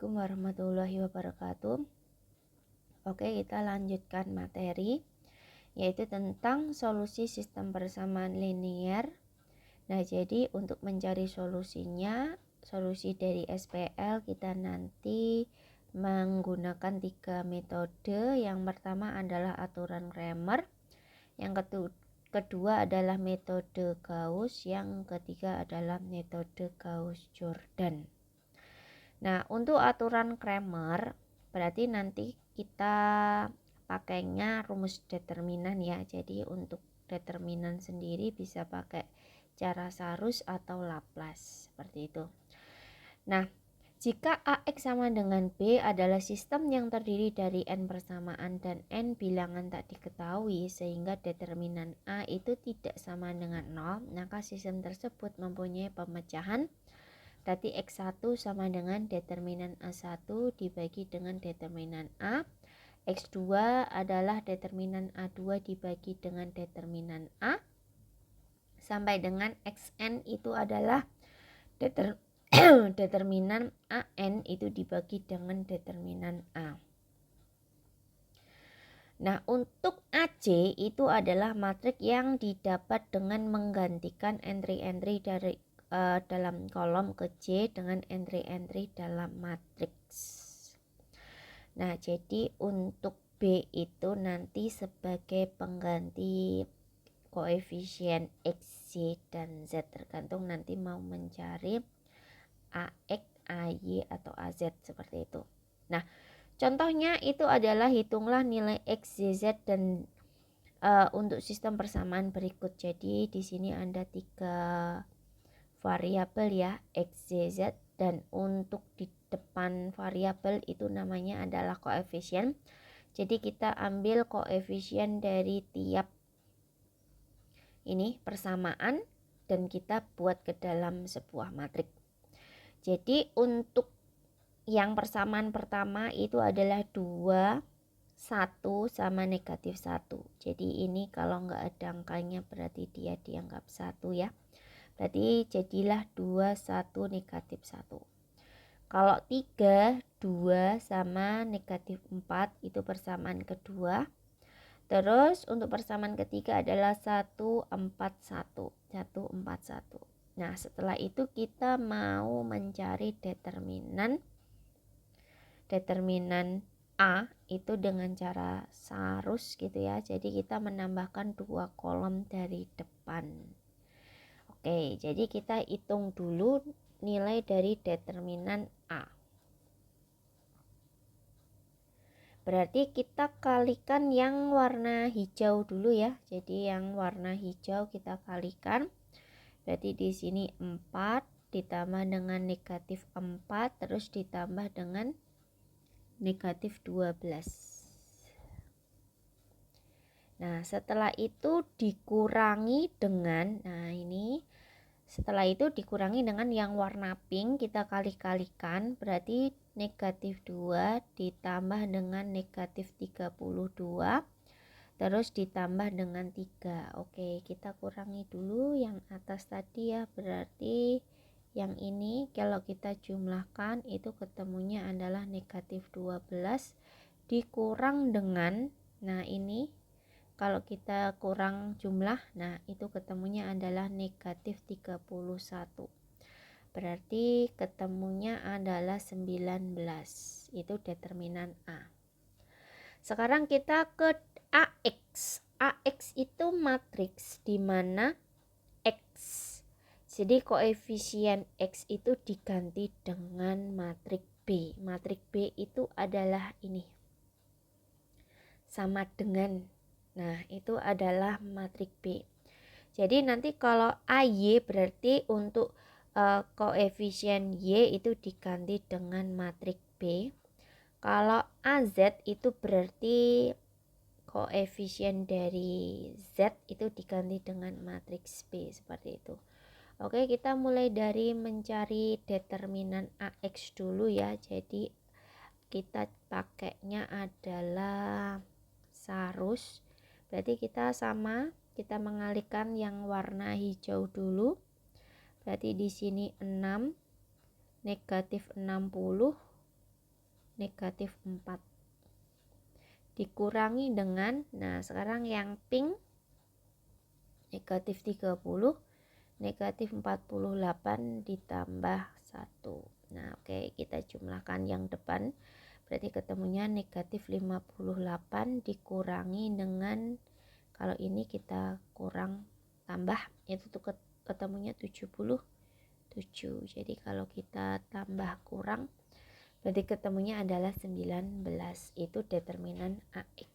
Assalamualaikum warahmatullahi wabarakatuh. Oke, kita lanjutkan materi, yaitu tentang solusi sistem persamaan linear. Nah, jadi untuk mencari solusinya, solusi dari SPL kita nanti menggunakan 3 metode. Yang pertama adalah aturan Cramer, yang kedua adalah metode Gauss, yang ketiga adalah metode Gauss-Jordan. Nah, untuk aturan Cramer berarti nanti kita pakainya rumus determinan ya. Jadi untuk determinan sendiri bisa pakai cara Sarus atau Laplace seperti itu. Nah, jika AX sama dengan B adalah sistem yang terdiri dari n persamaan dan n bilangan tak diketahui sehingga determinan A itu tidak sama dengan 0, maka sistem tersebut mempunyai pemecahan. Berarti X1 sama dengan determinan A1 dibagi dengan determinan A. X2 adalah determinan A2 dibagi dengan determinan A. Sampai dengan Xn itu adalah determinan AN itu dibagi dengan determinan A. Nah, untuk AC itu adalah matriks yang didapat dengan menggantikan entry-entry dari dalam kolom ke C dengan entry-entry dalam matriks. Nah, jadi untuk B itu nanti sebagai pengganti koefisien X, Y, dan Z tergantung nanti mau mencari AX, AY, atau AZ seperti itu. Nah, contohnya itu adalah hitunglah nilai X, Y, Z dan untuk sistem persamaan berikut. Jadi di sini ada 3 variabel ya, X, Y, Z, dan untuk di depan variabel itu namanya adalah koefisien. Jadi kita ambil koefisien dari tiap ini persamaan dan kita buat ke dalam sebuah matriks. Jadi untuk yang persamaan pertama itu adalah 2, 1 sama negatif 1. Jadi ini kalau nggak ada angkanya berarti dia dianggap 1 ya. Berarti jadilah 2, 1, negatif 1. Kalau 3, 2 sama negatif 4 itu persamaan kedua. Terus untuk persamaan ketiga adalah 1, 4, 1. 1, 4, 1. Nah, setelah itu kita mau mencari determinan A itu dengan cara Sarus gitu ya. Jadi kita menambahkan 2 kolom dari depan. Oke, jadi kita hitung dulu nilai dari determinan A. Berarti kita kalikan yang warna hijau dulu ya. Jadi yang warna hijau kita kalikan. Berarti di sini 4 ditambah dengan negatif 4 terus ditambah dengan negatif 12. Nah, setelah itu dikurangi dengan, setelah itu dikurangi dengan yang warna pink, kita kali-kalikan, berarti negatif 2 ditambah dengan negatif 32, terus ditambah dengan 3. Oke, kita kurangi dulu yang atas tadi ya, berarti yang ini kalau kita jumlahkan itu ketemunya adalah negatif 12 dikurang dengan, nah ini kalau kita kurang jumlah, nah itu ketemunya adalah negatif 31. Berarti ketemunya adalah 19. Itu determinan A. Sekarang kita ke AX. AX itu matriks di mana X. Jadi koefisien X itu diganti dengan matriks B. Matriks B itu adalah ini. Sama dengan, nah itu adalah matriks B. Jadi nanti kalau AY berarti untuk koefisien Y itu diganti dengan matriks B. Kalau AZ itu berarti koefisien dari Z itu diganti dengan matriks B seperti itu. Oke, kita mulai dari mencari determinan AX dulu ya. Jadi kita pakainya adalah Sarus. Berarti kita kita mengalihkan yang warna hijau dulu. Berarti di sini 6 negatif 60 negatif 4. Dikurangi dengan, nah sekarang yang pink, negatif 30, negatif 48 ditambah 1. Nah oke, kita jumlahkan yang depan. Berarti ketemunya negatif 58 dikurangi dengan, kalau ini kita kurang tambah, itu tuh ketemunya 77. Jadi kalau kita tambah kurang, berarti ketemunya adalah 19. Itu determinan AX.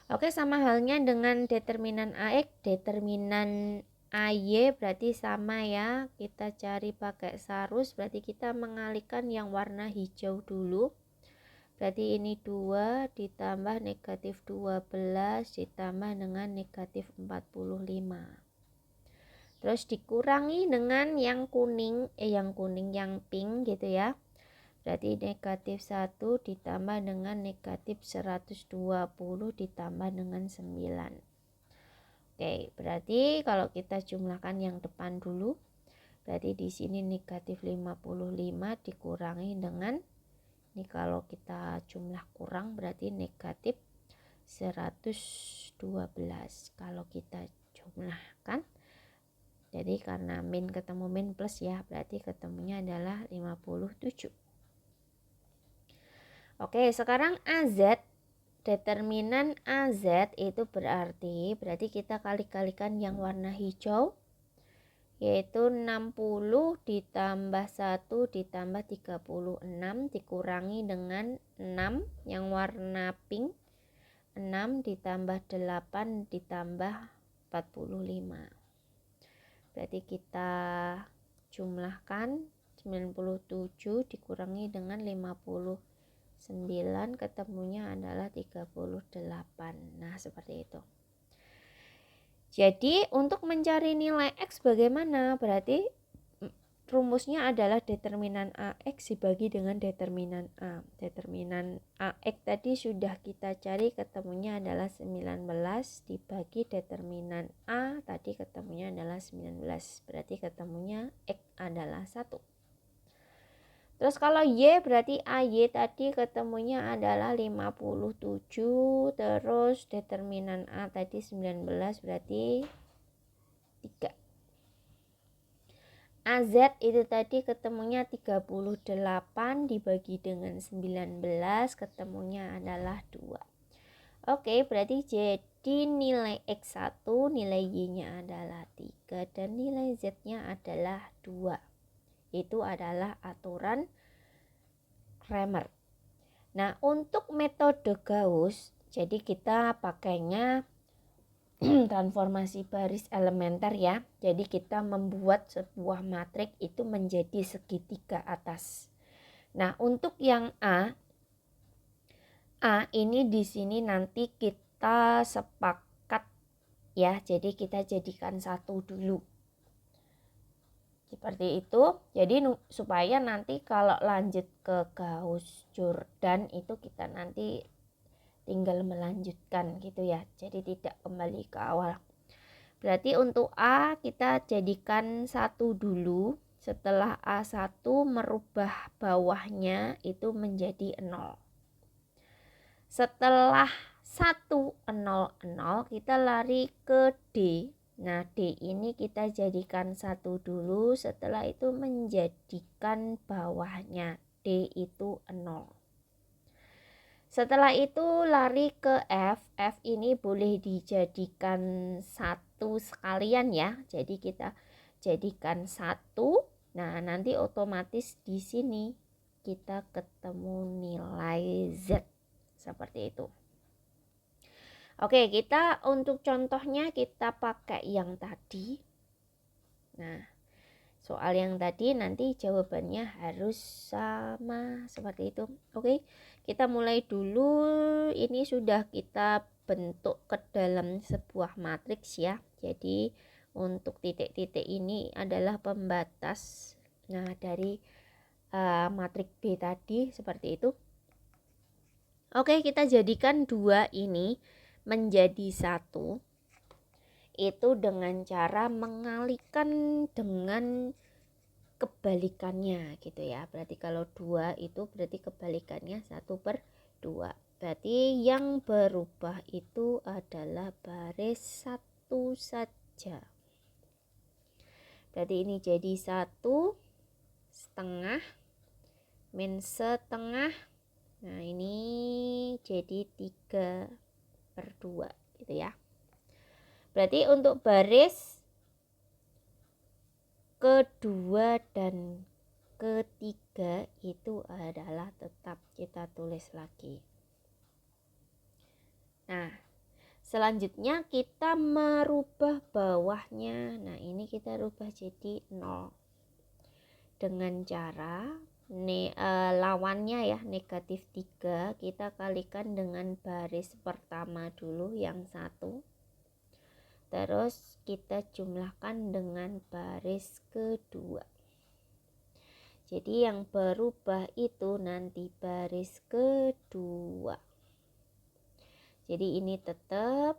Oke, sama halnya dengan determinan AX, determinan AY berarti sama ya. Kita cari pakai sarus, berarti kita mengalihkan yang warna hijau dulu. Berarti ini 2 ditambah negatif 12 ditambah dengan negatif 45. Terus dikurangi dengan yang kuning, yang pink gitu ya. Berarti negatif 1 ditambah dengan negatif 120 ditambah dengan 9. Oke, berarti kalau kita jumlahkan yang depan dulu, berarti di sini negatif 55 dikurangi dengan, ini kalau kita jumlah kurang berarti negatif 112. Kalau kita jumlahkan, jadi karena min ketemu min plus ya, berarti ketemunya adalah 57. Oke, sekarang AZ, determinan AZ itu berarti kita kali-kalikan yang warna hijau, yaitu 60 ditambah 1 ditambah 36 dikurangi dengan 6 yang warna pink, 6 ditambah 8 ditambah 45. Berarti kita jumlahkan 97 dikurangi dengan 59, ketemunya adalah 38. Nah seperti itu. Jadi untuk mencari nilai X bagaimana? Berarti rumusnya adalah determinan AX dibagi dengan determinan A. Determinan AX tadi sudah kita cari, ketemunya adalah 19 dibagi determinan A tadi ketemunya adalah 19. Berarti ketemunya X adalah 1. Terus kalau Y berarti AY tadi ketemunya adalah 57. Terus determinan A tadi 19 berarti 3. AZ itu tadi ketemunya 38 dibagi dengan 19 ketemunya adalah 2. Oke, berarti jadi nilai X1, nilai Y-nya adalah 3 dan nilai Z-nya adalah 2. Itu adalah aturan Cramer. Nah, untuk metode Gauss, jadi kita pakainya transformasi baris elementer ya. Jadi kita membuat sebuah matriks itu menjadi segitiga atas. Nah, untuk yang A ini di sini nanti kita sepakat ya. Jadi kita jadikan satu dulu. Seperti itu. Jadi supaya nanti kalau lanjut ke Gauss-Jordan itu kita nanti tinggal melanjutkan gitu ya. Jadi tidak kembali ke awal. Berarti untuk A kita jadikan 1 dulu. Setelah A1 merubah bawahnya itu menjadi 0. Setelah 1 0 0 kita lari ke D. Nah, D ini kita jadikan 1 dulu, setelah itu menjadikan bawahnya. D itu 0. Setelah itu lari ke F. F ini boleh dijadikan 1 sekalian ya. Jadi kita jadikan 1. Nah, nanti otomatis di sini kita ketemu nilai Z. Seperti itu. Oke, kita untuk contohnya kita pakai yang tadi. Nah, soal yang tadi nanti jawabannya harus sama seperti itu. Oke, kita mulai dulu. Ini sudah kita bentuk ke dalam sebuah matriks ya. Jadi untuk titik-titik ini adalah pembatas. Nah, dari matriks B tadi seperti itu. Oke, kita jadikan 2 ini menjadi 1 itu dengan cara mengalihkan dengan kebalikannya gitu ya. Berarti kalau 2 itu berarti kebalikannya 1/2. Berarti yang berubah itu adalah baris 1 saja. Berarti ini jadi 1/2 min setengah. Nah ini jadi 3/2 gitu ya. Berarti untuk baris kedua dan ketiga itu adalah tetap kita tulis lagi. Nah selanjutnya kita merubah bawahnya. Nah ini kita rubah jadi 0 dengan cara lawannya ya negatif 3 kita kalikan dengan baris pertama dulu yang 1, terus kita jumlahkan dengan baris kedua. Jadi yang berubah itu nanti baris kedua. Jadi ini tetap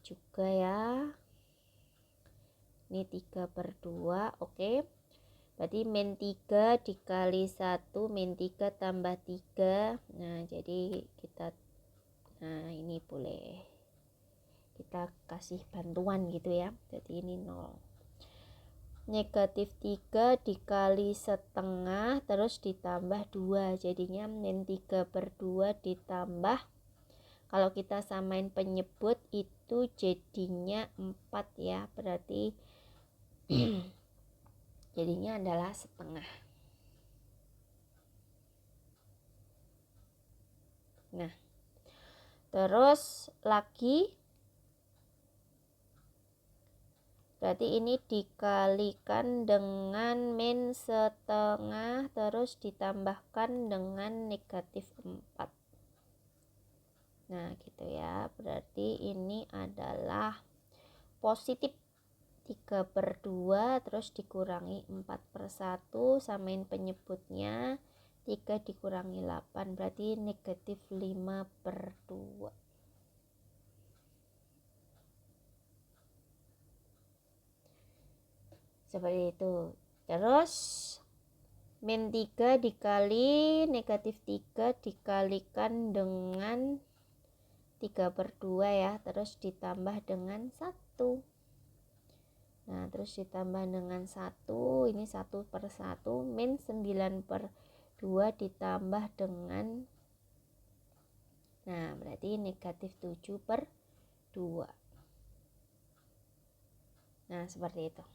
juga ya. Ini 3/2, oke. Berarti min 3 dikali 1 min 3 tambah 3. Nah jadi ini boleh kita kasih bantuan gitu ya. Jadi ini 0. Negatif 3 dikali setengah terus ditambah 2. Jadinya min 3/2 ditambah, kalau kita samain penyebut itu jadinya 4 ya. Berarti jadinya adalah setengah. Nah terus lagi berarti ini dikalikan dengan min setengah terus ditambahkan dengan negatif 4. Nah gitu ya. Berarti ini adalah positif 3/2 terus dikurangi 4/1, samain penyebutnya 3 dikurangi 8 berarti negatif 5/2. Seperti itu. Terus min 3 dikali negatif 3 dikalikan dengan 3/2 ya, terus ditambah dengan 1. Nah terus ditambah dengan 1, ini 1/1 min 9/2 ditambah dengan, nah berarti negatif 7/2. Nah seperti itu.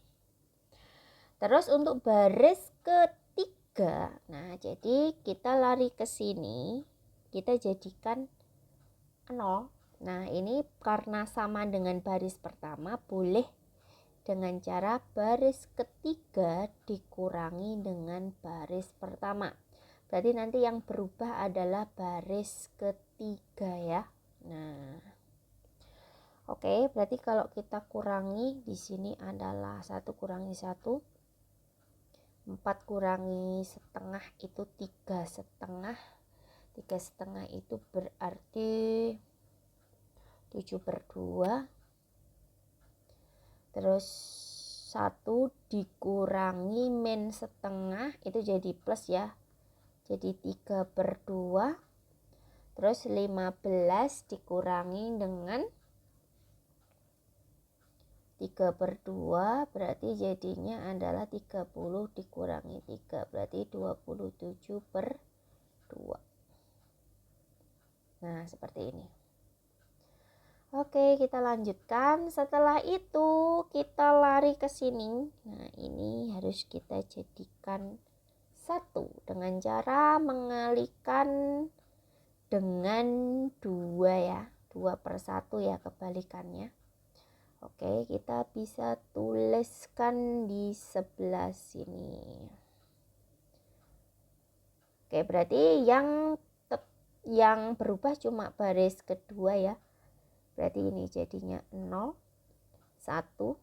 Terus untuk baris ketiga, nah jadi kita lari ke sini, kita jadikan 0. Nah ini karena sama dengan baris pertama, boleh dengan cara baris ketiga dikurangi dengan baris pertama. Berarti nanti yang berubah adalah baris ketiga ya. Nah oke, berarti kalau kita kurangi di sini adalah 1 kurangi 1, 4 kurangi setengah itu 3/2. 3/2 itu berarti 7/2. Terus 1 dikurangi min setengah itu jadi plus ya. Jadi 3/2. Terus 15 dikurangi dengan 3/2 berarti jadinya adalah 30 dikurangi 3 berarti 27/2. Nah seperti ini. Oke kita lanjutkan. Setelah itu kita lari ke sini. Nah ini harus kita jadikan 1 dengan cara mengalikan dengan 2 ya. 2/1 ya kebalikannya. Oke, kita bisa tuliskan di sebelah sini. Oke, berarti yang berubah cuma baris kedua ya. Berarti ini jadinya 0, 1,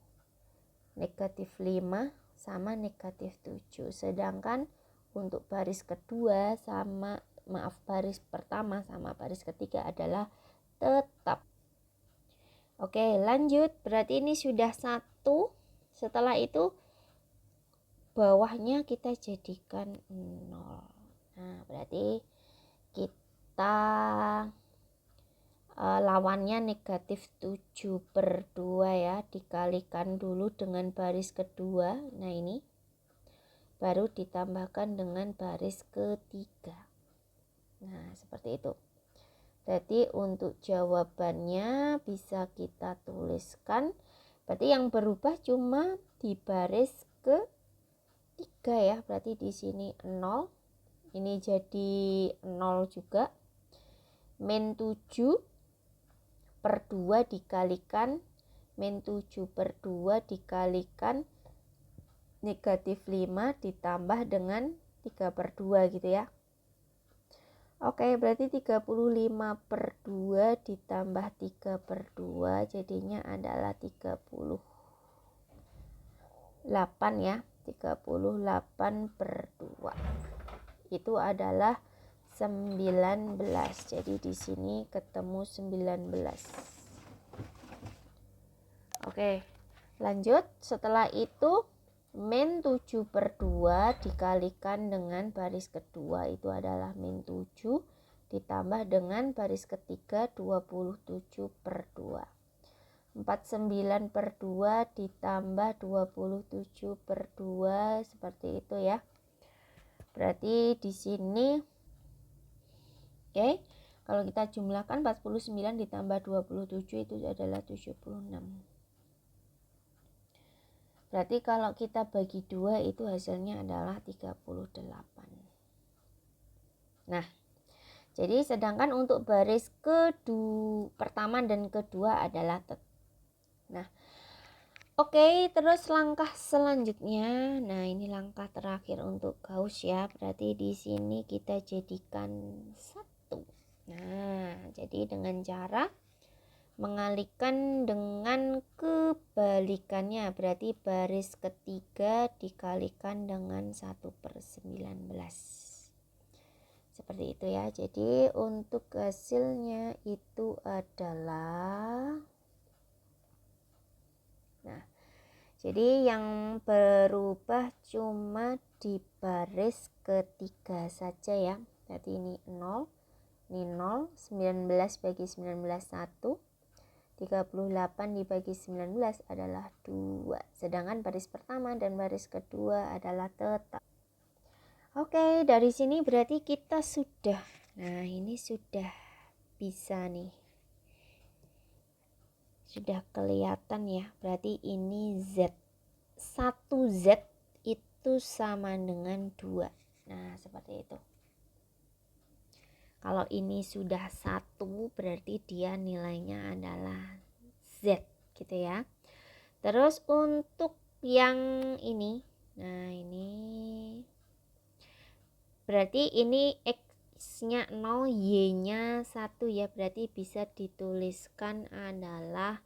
negatif 5, sama negatif 7. Sedangkan untuk baris kedua baris pertama sama baris ketiga adalah tetap. Oke lanjut, berarti ini sudah 1. Setelah itu bawahnya kita jadikan 0. Nah, berarti kita lawannya negatif 7/2 ya, dikalikan dulu dengan baris kedua. Nah, ini baru ditambahkan dengan baris ketiga. Nah, seperti itu. Jadi untuk jawabannya bisa kita tuliskan, berarti yang berubah cuma di baris ketiga ya. Berarti di sini 0, ini jadi 0 juga. Min 7/2 dikalikan min 7/2 dikalikan negatif 5 ditambah dengan 3/2 gitu ya. Oke, berarti 35/2 ditambah 3/2 jadinya adalah 38 ya. 38/2 itu adalah 19. Jadi di sini ketemu 19. Oke, lanjut. Setelah itu min 7/2 dikalikan dengan baris kedua itu adalah min 7 ditambah dengan baris ketiga 27/2. 49/2 ditambah 27/2 seperti itu ya. Berarti di sini oke, kalau kita jumlahkan 49 ditambah 27 itu adalah 76. Berarti kalau kita bagi 2 itu hasilnya adalah 38. Nah, jadi sedangkan untuk baris pertama dan kedua adalah nah, oke, terus langkah selanjutnya. Nah, ini langkah terakhir untuk Gauss ya. Berarti di sini kita jadikan 1. Nah, jadi dengan cara mengalihkan dengan kebalikannya, berarti baris ketiga dikalikan dengan 1/19. Seperti itu ya. Jadi untuk hasilnya itu adalah, nah, jadi yang berubah cuma di baris ketiga saja ya. Berarti ini 0, ini 0, 19 bagi 19 1. 38 dibagi 19 adalah 2. Sedangkan baris pertama dan baris kedua adalah tetap. Oke, dari sini berarti kita sudah, nah ini sudah bisa nih. Sudah kelihatan ya. Berarti ini Z. 1Z itu sama dengan 2. Nah, seperti itu. Kalau ini sudah 1 berarti dia nilainya adalah Z gitu ya. Terus untuk yang ini, nah ini berarti ini X-nya 0, Y-nya 1 ya. Berarti bisa dituliskan adalah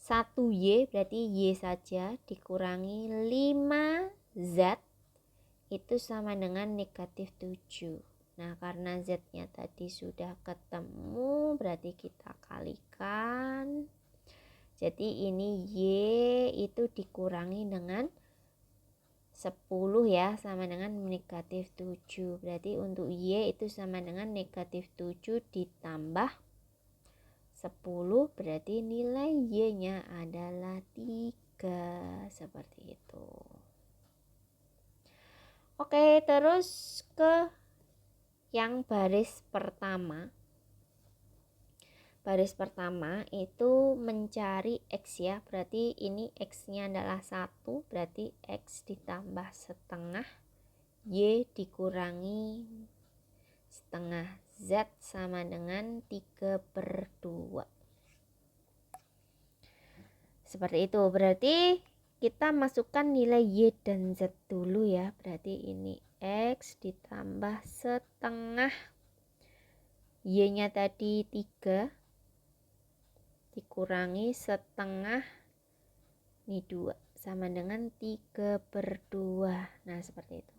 1Y, berarti Y saja dikurangi 5Z itu sama dengan negatif 7. Nah, karena Z-nya tadi sudah ketemu, berarti kita kalikan. Jadi ini Y itu dikurangi dengan 10 ya, sama dengan negatif 7. Berarti untuk Y itu sama dengan negatif 7 ditambah 10, berarti nilai Y-nya adalah 3. Seperti itu. Oke, terus ke yang baris pertama. Baris pertama itu mencari X ya. Berarti ini X-nya adalah 1. Berarti X ditambah setengah. Y dikurangi setengah. Z sama dengan 3/2. Seperti itu. Berarti kita masukkan nilai Y dan Z dulu ya. Berarti ini X ditambah setengah. Y-nya tadi 3 dikurangi setengah, ini 2 sama dengan 3/2. Nah, seperti itu.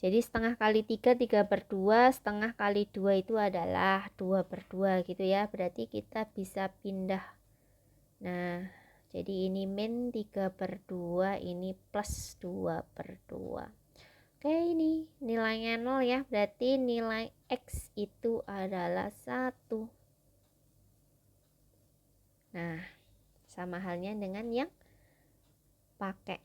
Jadi setengah kali 3 3/2, setengah kali 2 itu adalah 2/2 gitu ya. Berarti kita bisa pindah. Nah, Jadi ini min 3/2, ini plus 2/2. Oke, ini nilainya 0 ya, berarti nilai X itu adalah 1. Nah, sama halnya dengan yang pakai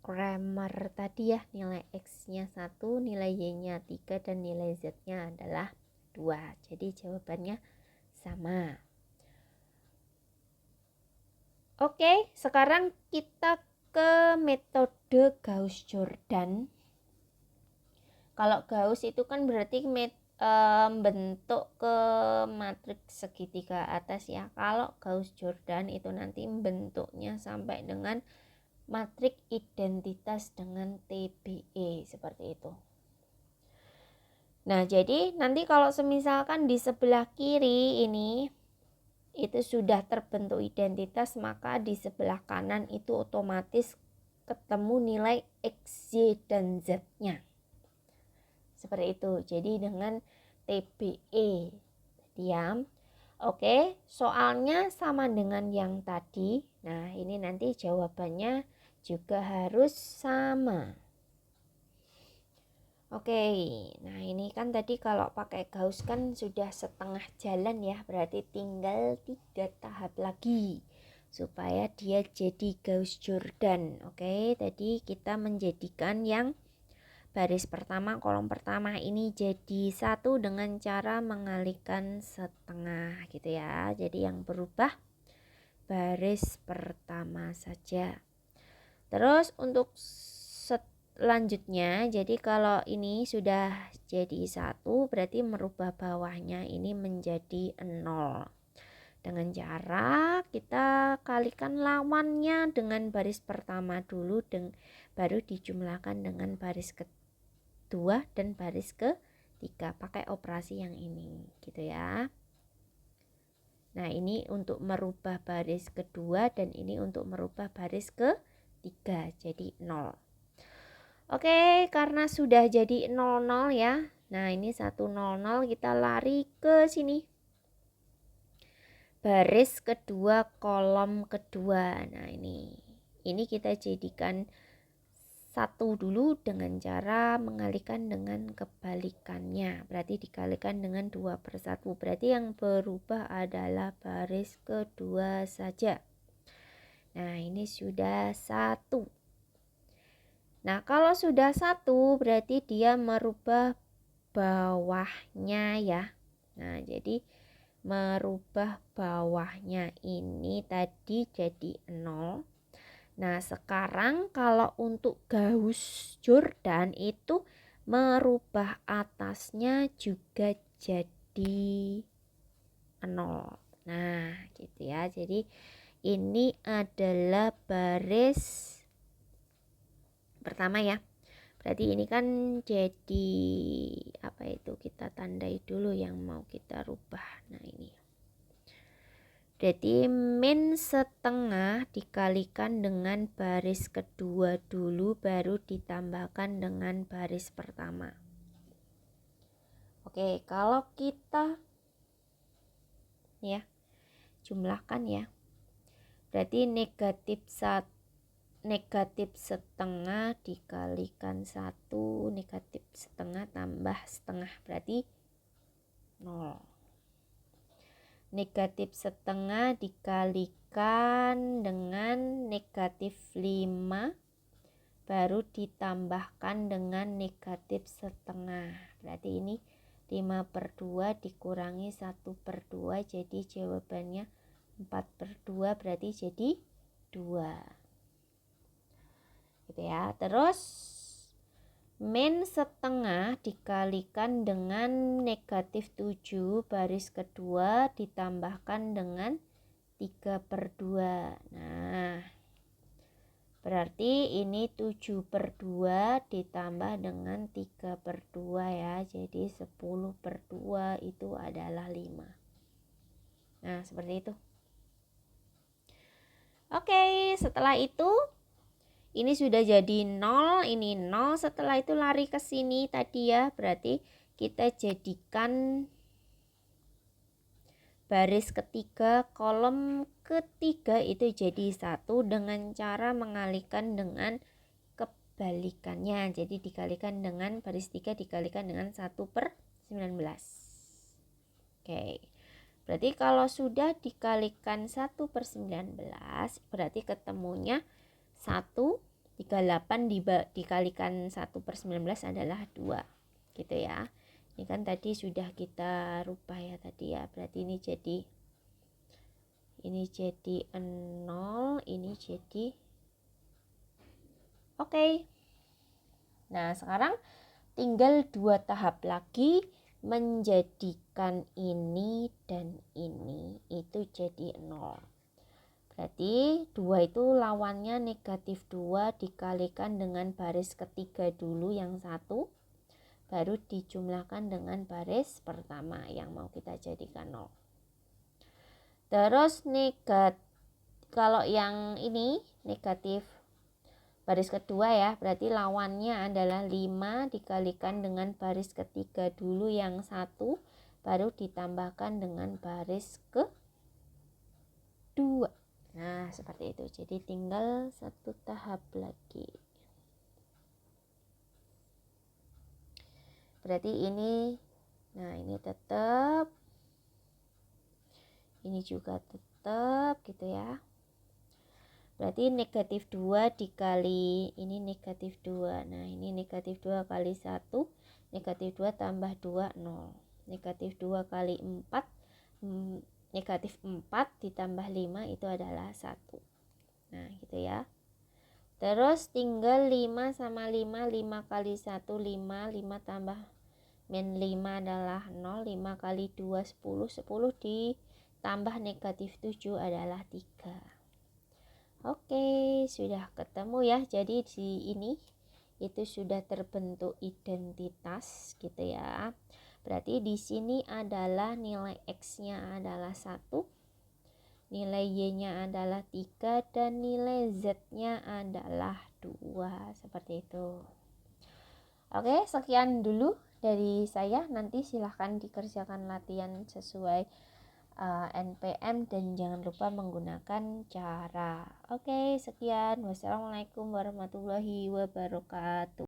grammar tadi ya, nilai X-nya 1, nilai Y-nya 3, dan nilai Z-nya adalah 2. Jadi jawabannya sama. Oke, sekarang kita ke metode Gauss-Jordan. Kalau Gauss itu kan berarti bentuk ke matriks segitiga atas ya. Kalau Gauss-Jordan itu nanti bentuknya sampai dengan matriks identitas dengan TBE seperti itu. Nah, jadi nanti kalau semisalkan di sebelah kiri ini itu sudah terbentuk identitas, maka di sebelah kanan itu otomatis ketemu nilai X, Y, dan Z-nya. Seperti itu. Jadi dengan TBE. Diam. Oke, soalnya sama dengan yang tadi. Nah, ini nanti jawabannya juga harus sama. Oke, nah ini kan tadi kalau pakai Gauss kan sudah setengah jalan ya, berarti tinggal 3 tahap lagi supaya dia jadi Gauss-Jordan. Oke, tadi kita menjadikan yang baris pertama, kolom pertama ini jadi 1 dengan cara mengalihkan setengah gitu ya. Jadi yang berubah baris pertama saja. Terus untuk selanjutnya, jadi kalau ini sudah jadi 1 berarti merubah bawahnya ini menjadi 0. Dengan cara kita kalikan lawannya dengan baris pertama dulu, baru dijumlahkan dengan baris kedua dan baris ketiga pakai operasi yang ini gitu ya. Nah, ini untuk merubah baris kedua dan ini untuk merubah baris ketiga jadi 0. Oke, karena sudah jadi 00 ya. Nah, ini 100 kita lari ke sini. Baris kedua, kolom kedua. Nah, ini kita jadikan 1 dulu dengan cara mengalihkan dengan kebalikannya. Berarti dikalikan dengan 2/1. Berarti yang berubah adalah baris kedua saja. Nah, ini sudah 1. Nah, kalau sudah 1 berarti dia merubah bawahnya ya. Nah, jadi merubah bawahnya ini tadi jadi 0. Nah, sekarang kalau untuk Gauss-Jordan itu merubah atasnya juga jadi 0. Nah, gitu ya. Jadi ini adalah baris pertama ya. Berarti ini kan jadi apa itu, kita tandai dulu yang mau kita rubah. Nah, ini berarti min setengah dikalikan dengan baris kedua dulu, baru ditambahkan dengan baris pertama. Oke, kalau kita ya jumlahkan ya, berarti negatif setengah dikalikan 1, negatif setengah tambah setengah berarti 0. Negatif setengah dikalikan dengan negatif 5 baru ditambahkan dengan negatif setengah. Berarti ini 5/2 dikurangi 1/2, jadi jawabannya 4/2, berarti jadi 2. Gitu ya. Terus min setengah dikalikan dengan negatif 7 baris kedua ditambahkan dengan 3/2. Nah, berarti ini 7/2 ditambah dengan 3/2 ya. Jadi 10/2 itu adalah 5. Nah, seperti itu. Oke, setelah itu ini sudah jadi 0, ini 0. Setelah itu lari ke sini tadi ya. Berarti kita jadikan baris ketiga, kolom ketiga itu jadi 1 dengan cara mengalihkan dengan kebalikannya. Jadi dikalikan dengan baris 3 dikalikan dengan 1/19. Oke. Berarti kalau sudah dikalikan 1/19 berarti ketemunya 138 dikalikan 1/19 adalah 2 gitu ya. Ini kan tadi sudah kita rubah ya tadi ya. Berarti ini jadi 0, ini jadi oke. Nah, sekarang tinggal 2 tahap lagi menjadikan ini dan ini itu jadi 0. Berarti 2 itu lawannya negatif 2 dikalikan dengan baris ketiga dulu yang 1. Baru dijumlahkan dengan baris pertama yang mau kita jadikan 0. Terus kalau yang ini negatif baris kedua ya, berarti lawannya adalah 5 dikalikan dengan baris ketiga dulu yang 1. Baru ditambahkan dengan baris kedua. Nah, seperti itu. Jadi tinggal 1 tahap lagi. Berarti ini, nah ini tetap, ini juga tetap gitu ya. Berarti negatif 2 dikali ini negatif 2. Nah ini negatif 2 kali 1, negatif 2 tambah 2, 0. Negatif 2 kali 4, negatif 4 ditambah 5 itu adalah 1. Nah gitu ya. Terus tinggal 5 sama 5, 5 kali 1, 5, 5 tambah min 5 adalah 0, 5 kali 2, 10, 10 ditambah negatif 7 adalah 3. Oke, sudah ketemu ya. Jadi di ini itu sudah terbentuk identitas gitu ya. Berarti di sini adalah nilai X-nya adalah 1, nilai Y-nya adalah 3, dan nilai Z-nya adalah 2. Seperti itu. Oke, sekian dulu dari saya. Nanti silahkan dikerjakan latihan sesuai NPM dan jangan lupa menggunakan cara. Oke, sekian. Wassalamualaikum warahmatullahi wabarakatuh.